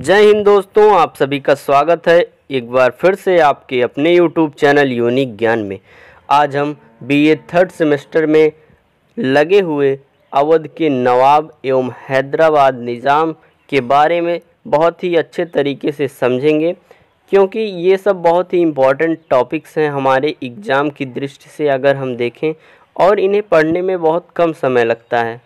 जय हिंद दोस्तों, आप सभी का स्वागत है एक बार फिर से आपके अपने YouTube चैनल यूनिक ज्ञान में। आज हम BA थर्ड सेमेस्टर में लगे हुए अवध के नवाब एवं हैदराबाद निज़ाम के बारे में बहुत ही अच्छे तरीके से समझेंगे, क्योंकि ये सब बहुत ही इम्पॉर्टेंट टॉपिक्स हैं हमारे एग्ज़ाम की दृष्टि से अगर हम देखें, और इन्हें पढ़ने में बहुत कम समय लगता है।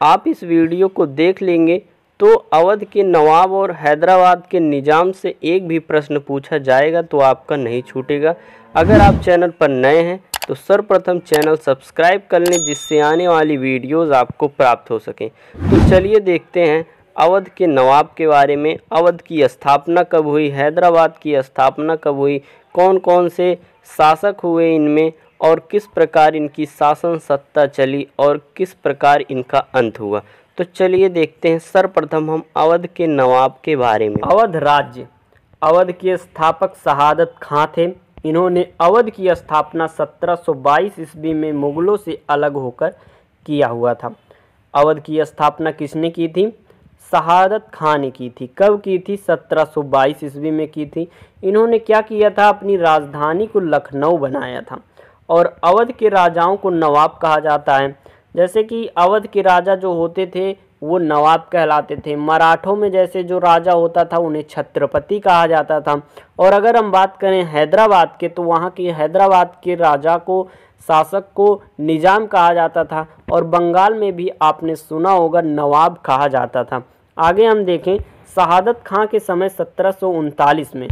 आप इस वीडियो को देख लेंगे तो अवध के नवाब और हैदराबाद के निज़ाम से एक भी प्रश्न पूछा जाएगा तो आपका नहीं छूटेगा। अगर आप चैनल पर नए हैं तो सर्वप्रथम चैनल सब्सक्राइब कर लें, जिससे आने वाली वीडियोस आपको प्राप्त हो सकें। तो चलिए देखते हैं अवध के नवाब के बारे में। अवध की स्थापना कब हुई, हैदराबाद की स्थापना कब हुई, कौन कौन से शासक हुए इनमें, और किस प्रकार इनकी शासन सत्ता चली और किस प्रकार इनका अंत हुआ। तो चलिए देखते हैं सर्वप्रथम हम अवध के नवाब के बारे में। अवध राज्य, अवध के स्थापक शहादत खां थे। इन्होंने अवध की स्थापना 1722 ईस्वी में मुगलों से अलग होकर किया हुआ था। अवध की स्थापना किसने की थी? शहादत खां ने की थी। कब की थी? 1722 ईस्वी में की थी। इन्होंने क्या किया था? अपनी राजधानी को लखनऊ बनाया था। और अवध के राजाओं को नवाब कहा जाता है। जैसे कि अवध के राजा जो होते थे वो नवाब कहलाते थे। मराठों में जैसे जो राजा होता था उन्हें छत्रपति कहा जाता था। और अगर हम बात करें हैदराबाद के, तो वहाँ के हैदराबाद के राजा को, शासक को निज़ाम कहा जाता था। और बंगाल में भी आपने सुना होगा नवाब कहा जाता था। आगे हम देखें, शहादत खां के समय 1739 में,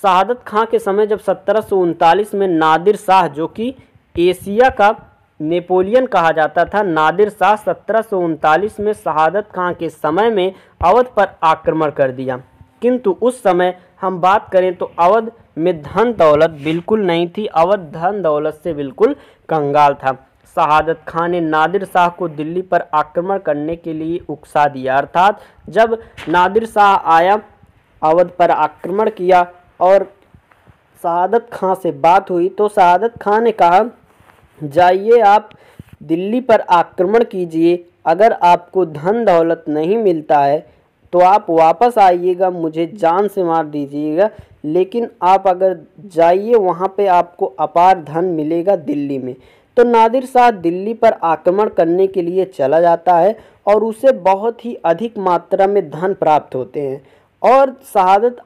शहादत खां के समय जब 1739 में नादिर शाह, जो कि एशिया का नेपोलियन कहा जाता था, नादिर शाह 1739 में शहादत खां के समय में अवध पर आक्रमण कर दिया। किंतु उस समय हम बात करें तो अवध में धन दौलत बिल्कुल नहीं थी। अवध धन दौलत से बिल्कुल कंगाल था। शहादत खां ने नादिर शाह को दिल्ली पर आक्रमण करने के लिए उकसा दिया। अर्थात जब नादिर शाह आया, अवध पर आक्रमण किया और शहादत खां से बात हुई, तो शहादत खां ने कहा, जाइए आप दिल्ली पर आक्रमण कीजिए, अगर आपको धन दौलत नहीं मिलता है तो आप वापस आइएगा, मुझे जान से मार दीजिएगा, लेकिन आप अगर जाइए वहाँ पे आपको अपार धन मिलेगा दिल्ली में। तो नादिर शाह दिल्ली पर आक्रमण करने के लिए चला जाता है और उसे बहुत ही अधिक मात्रा में धन प्राप्त होते हैं। और शहादत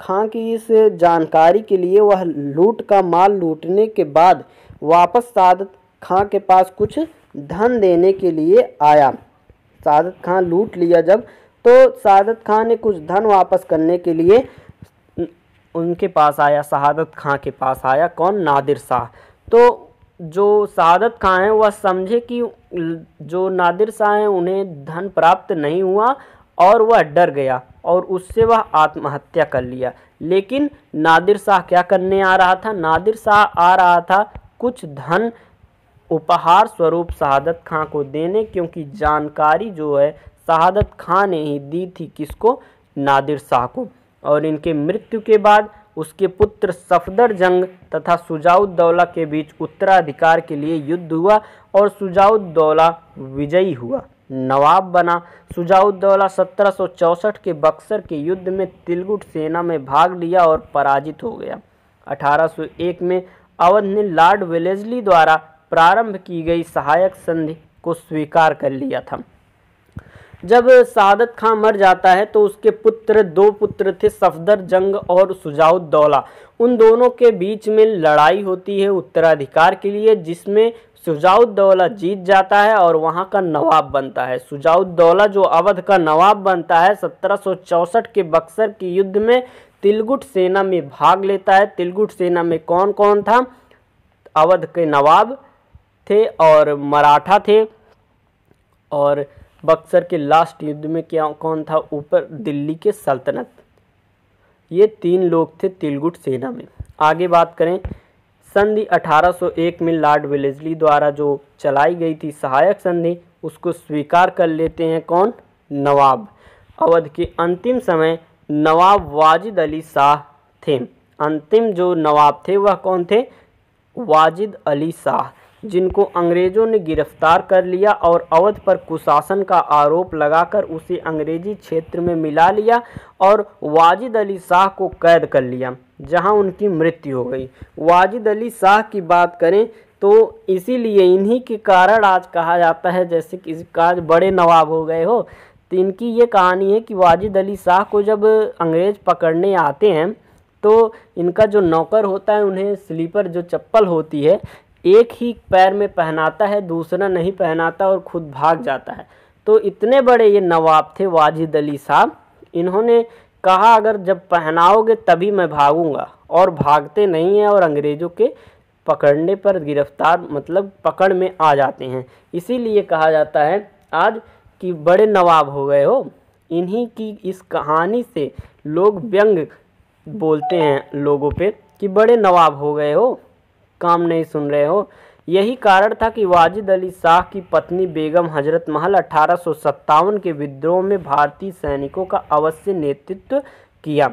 खां की इस जानकारी के लिए वह लूट का माल लूटने के बाद वापस शहादत खां के पास कुछ धन देने के लिए आया। शहादत खां लूट लिया जब, तो शहादत खां ने कुछ धन वापस करने के लिए उनके पास आया, शहादत खां के पास आया। कौन? नादिर शाह। तो जो शहादत खां है वह समझे कि जो नादिर शाह हैं उन्हें धन प्राप्त नहीं हुआ और वह डर गया और उससे वह आत्महत्या कर लिया। लेकिन नादिर शाह क्या करने आ रहा था? नादिर शाह आ रहा था कुछ धन उपहार स्वरूप शहादत खां को देने, क्योंकि जानकारी जो है शहादत खां ने ही दी थी। किसको? नादिर शाह को। और इनके मृत्यु के बाद उसके पुत्र सफदरजंग तथा शुजाउद्दौला के बीच उत्तराधिकार के लिए युद्ध हुआ और शुजाउद्दौला विजयी हुआ, नवाब बना। शुजाउद्दौला 1764 के बक्सर के युद्ध में तिलगुट सेना में भाग लिया और पराजित हो गया। 1801 में अवध ने लॉर्ड वेलेस्ली द्वारा प्रारंभ की गई सहायक संधि को स्वीकार कर लिया था। जब शहादत खां मर जाता है तो उसके पुत्र, दो पुत्र थे, सफदरजंग और शुजाउद्दौला। उन दोनों के बीच में लड़ाई होती है उत्तराधिकार के लिए, जिसमें शुजाउद्दौला जीत जाता है और वहां का नवाब बनता है। शुजाउद्दौला जो अवध का नवाब बनता है 1764 के बक्सर के युद्ध में तिलगुट सेना में भाग लेता है। तिलगुट सेना में कौन कौन था? अवध के नवाब थे और मराठा थे। और बक्सर के लास्ट युद्ध में क्या कौन था? ऊपर दिल्ली के सल्तनत। ये तीन लोग थे तिलगुट सेना में। आगे बात करें, संधि 1801 में लॉर्ड वेलेस्ली द्वारा जो चलाई गई थी सहायक संधि, उसको स्वीकार कर लेते हैं। कौन? नवाब। अवध के अंतिम समय नवाब वाजिद अली शाह थे। अंतिम जो नवाब थे वह कौन थे? वाजिद अली शाह। जिनको अंग्रेज़ों ने गिरफ्तार कर लिया और अवध पर कुशासन का आरोप लगाकर उसे अंग्रेजी क्षेत्र में मिला लिया और वाजिद अली शाह को कैद कर लिया, जहां उनकी मृत्यु हो गई। वाजिद अली शाह की बात करें तो इसीलिए इन्हीं के कारण आज कहा जाता है जैसे किसी का आज बड़े नवाब हो गए हो। तो इनकी ये कहानी है कि वाजिद अली शाह को जब अंग्रेज़ पकड़ने आते हैं तो इनका जो नौकर होता है उन्हें स्लीपर जो चप्पल होती है एक ही पैर में पहनाता है, दूसरा नहीं पहनाता और खुद भाग जाता है। तो इतने बड़े ये नवाब थे वाजिद अली शाह, इन्होंने कहा अगर जब पहनाओगे तभी मैं भागूंगा, और भागते नहीं हैं और अंग्रेज़ों के पकड़ने पर गिरफ्तार मतलब पकड़ में आ जाते हैं। इसीलिए कहा जाता है आज कि बड़े नवाब हो गए हो। इन्हीं की इस कहानी से लोग व्यंग बोलते हैं लोगों पे कि बड़े नवाब हो गए हो, काम नहीं सुन रहे हो। यही कारण था कि वाजिद अली शाह की पत्नी बेगम हजरत महल 1857 के विद्रोह में भारतीय सैनिकों का अवश्य नेतृत्व किया।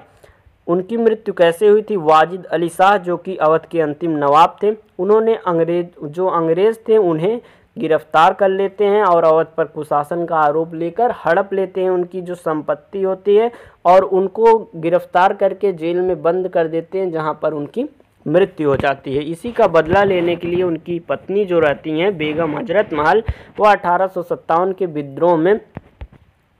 उनकी मृत्यु कैसे हुई थी? वाजिद अली शाह जो कि अवध के अंतिम नवाब थे, उन्होंने अंग्रेज़ थे उन्हें गिरफ्तार कर लेते हैं और अवध पर कुशासन का आरोप लेकर हड़प लेते हैं उनकी जो संपत्ति होती है और उनको गिरफ्तार करके जेल में बंद कर देते हैं, जहां पर उनकी मृत्यु हो जाती है। इसी का बदला लेने के लिए उनकी पत्नी जो रहती हैं बेगम हजरत महल, वो 1857 के विद्रोह में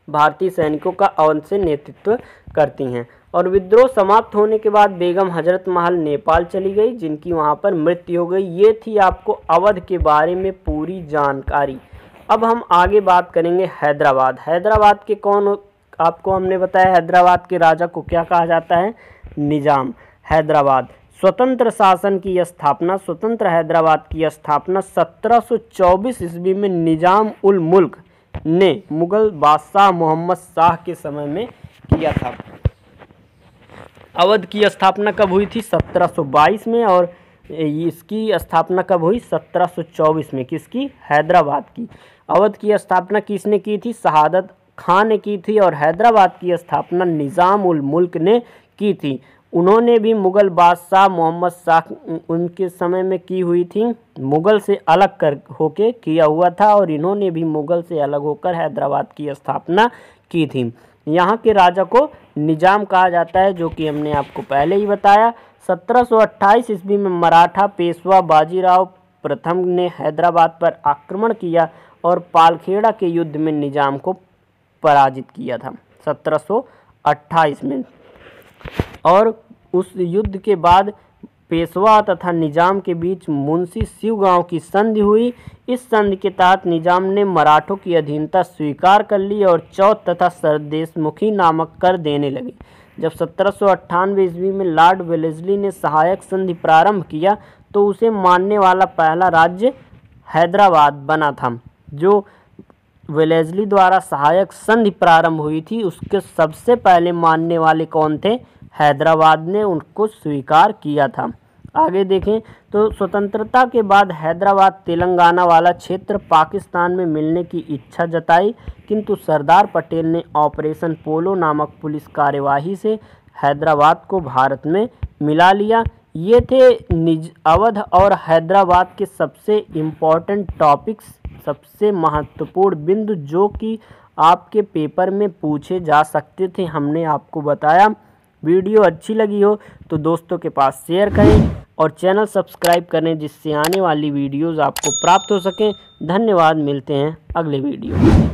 भारतीय सैनिकों का अवध से नेतृत्व करती हैं और विद्रोह समाप्त होने के बाद बेगम हजरत महल नेपाल चली गई, जिनकी वहां पर मृत्यु हो गई। ये थी आपको अवध के बारे में पूरी जानकारी। अब हम आगे बात करेंगे हैदराबाद। हैदराबाद के कौन, आपको हमने बताया हैदराबाद के राजा को क्या कहा जाता है? निजाम। हैदराबाद स्वतंत्र शासन की स्थापना, स्वतंत्र हैदराबाद की स्थापना 1724 ईस्वी में निजाम उल मुल्क ने मुगल बादशाह मोहम्मद शाह के समय में किया था। अवध की स्थापना कब हुई थी? 1722 में, और इसकी स्थापना कब हुई? 1724 में। किसकी? हैदराबाद की। अवध की स्थापना किसने की थी? शहादत खान ने की थी और हैदराबाद की स्थापना निजाम उल मुल्क ने की थी। उन्होंने भी मुगल बादशाह मोहम्मद शाह उनके समय में की हुई थी, मुगल से अलग कर होके किया हुआ था और इन्होंने भी मुगल से अलग होकर हैदराबाद की स्थापना की थी। यहाँ के राजा को निजाम कहा जाता है, जो कि हमने आपको पहले ही बताया। 1728 ईस्वी में मराठा पेशवा बाजीराव प्रथम ने हैदराबाद पर आक्रमण किया और पालखेड़ा के युद्ध में निजाम को पराजित किया था 1728 में। और उस युद्ध के बाद पेशवा तथा निजाम के बीच मुंशी शिवगांव की संधि हुई। इस संधि के तहत निजाम ने मराठों की अधीनता स्वीकार कर ली और चौथ तथा सरदेशमुखी नामक कर देने लगे। जब 1798 ईस्वी में लॉर्ड वेलेस्ली ने सहायक संधि प्रारंभ किया तो उसे मानने वाला पहला राज्य हैदराबाद बना था। जो वेलेस्ली द्वारा सहायक संधि प्रारंभ हुई थी उसके सबसे पहले मानने वाले कौन थे? हैदराबाद ने उनको स्वीकार किया था। आगे देखें तो स्वतंत्रता के बाद हैदराबाद तेलंगाना वाला क्षेत्र पाकिस्तान में मिलने की इच्छा जताई, किंतु सरदार पटेल ने ऑपरेशन पोलो नामक पुलिस कार्यवाही से हैदराबाद को भारत में मिला लिया। ये थे अवध और हैदराबाद के सबसे इम्पोर्टेंट टॉपिक्स, सबसे महत्वपूर्ण बिंदु जो कि आपके पेपर में पूछे जा सकते थे, हमने आपको बताया। वीडियो अच्छी लगी हो तो दोस्तों के पास शेयर करें और चैनल सब्सक्राइब करें, जिससे आने वाली वीडियोस आपको प्राप्त हो सकें। धन्यवाद, मिलते हैं अगले वीडियो में।